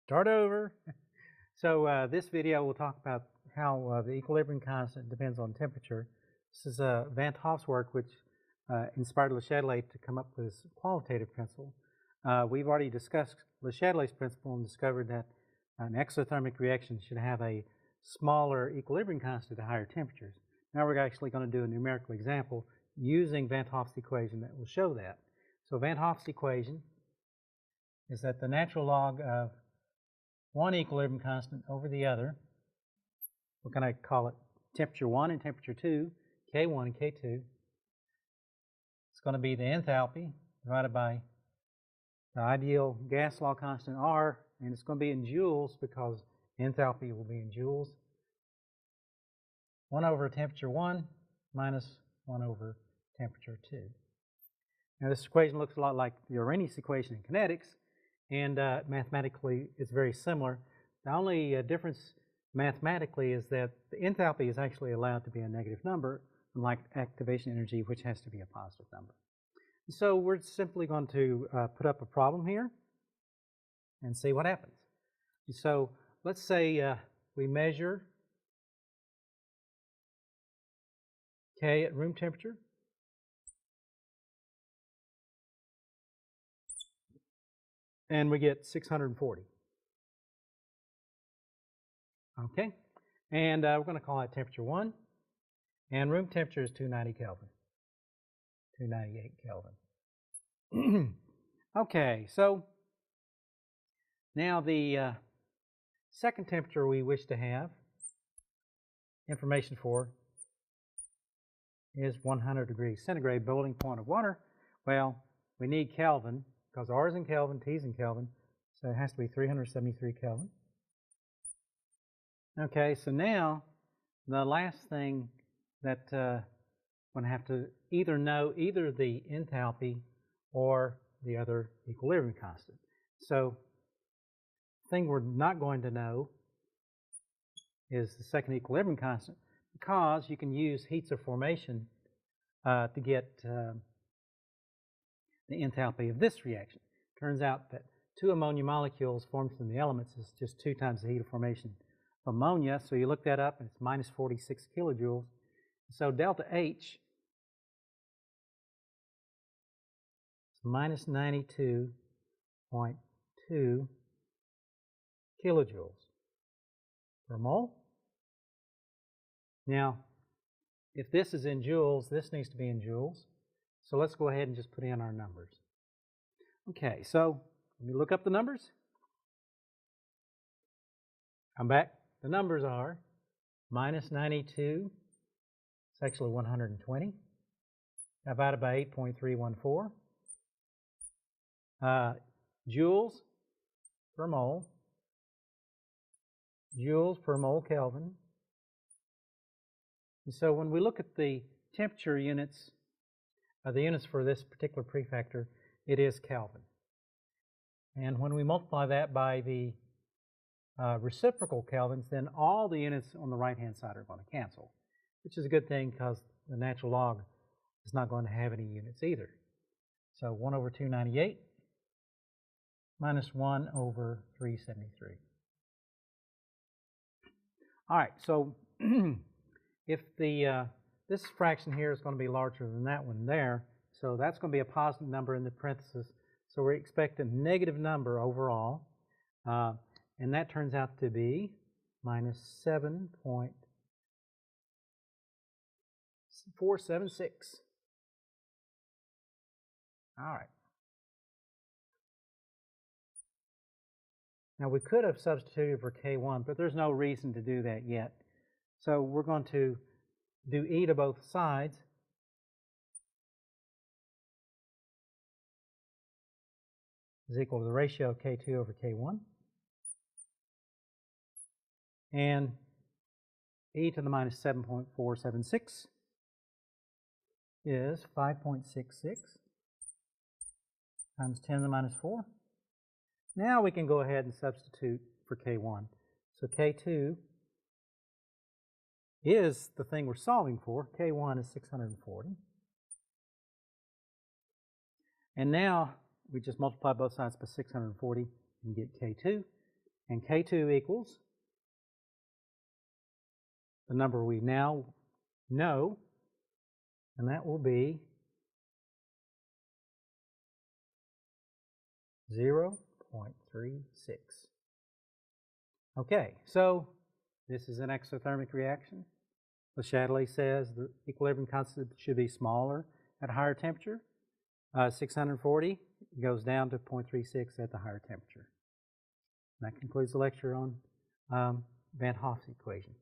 Start over. So this video will talk about how the equilibrium constant depends on temperature. This is VantHoff's work, which inspired Le Chatelet to come up with this qualitative principle. We've already discussed Le Chatelet's principle and discovered that an exothermic reaction should have a smaller equilibrium constant at higher temperatures. Now we're actually going to do a numerical example using VantHoff's equation that will show that. So VantHoff's equation is that the natural log of one equilibrium constant over the other, we're going to call it temperature 1 and temperature 2, K1 and K2. It's going to be the enthalpy divided by the ideal gas law constant R, and it's going to be in joules because enthalpy will be in joules. 1 over temperature 1 minus 1 over temperature 2. Now this equation looks a lot like the Arrhenius equation in kinetics, and mathematically it's very similar. The only difference mathematically is that the enthalpy is actually allowed to be a negative number, unlike activation energy, which has to be a positive number. So we're simply going to put up a problem here and see what happens. So let's say we measure K at room temperature. And we get 640. Okay, and we're going to call that temperature 1, and room temperature is 290 Kelvin, 298 Kelvin. Okay, so now the second temperature we wish to have information for is 100 degrees centigrade, boiling point of water. Well, we need Kelvin, because R is in Kelvin, T is in Kelvin, so it has to be 373 Kelvin. Okay, so now the last thing that we're going to have to either know either the enthalpy or the other equilibrium constant. So the thing we're not going to know is the second equilibrium constant, because you can use heats of formation to get the enthalpy of this reaction. Turns out that 2 ammonia molecules formed from the elements is just 2 times the heat of formation of ammonia. So you look that up, and it's minus 46 kilojoules. So delta H is minus 92.2 kilojoules per mole. Now, if this is in joules, this needs to be in joules. So let's go ahead and just put in our numbers. Okay, so let me look up the numbers. Come back. The numbers are minus 92, it's actually 120, divided by 8.314. Joules per mole, joules per mole Kelvin. And so when we look at the temperature units, the units for this particular prefactor, it is Kelvin. And when we multiply that by the reciprocal kelvins, then all the units on the right-hand side are going to cancel, which is a good thing because the natural log is not going to have any units either. So 1 over 298 minus 1 over 373. All right, so if the this fraction here is going to be larger than that one there, so that's going to be a positive number in the parentheses. So we expect a negative number overall, and that turns out to be minus 7.476. All right. Now we could have substituted for K1, but there's no reason to do that yet. So we're going to do e to both sides. Is equal to the ratio of K2 over K1. And e to the minus 7.476 is 5.66 times 10 to the minus 4. Now we can go ahead and substitute for K1. So K2 is the thing we're solving for. K1 is 640. And now we just multiply both sides by 640 and get K2. And K2 equals the number we now know, and that will be 0.36. Okay, so this is an exothermic reaction. Le Chatelet says the equilibrium constant should be smaller at a higher temperature. 640 goes down to 0.36 at the higher temperature. That concludes the lecture on VantHoff's equation.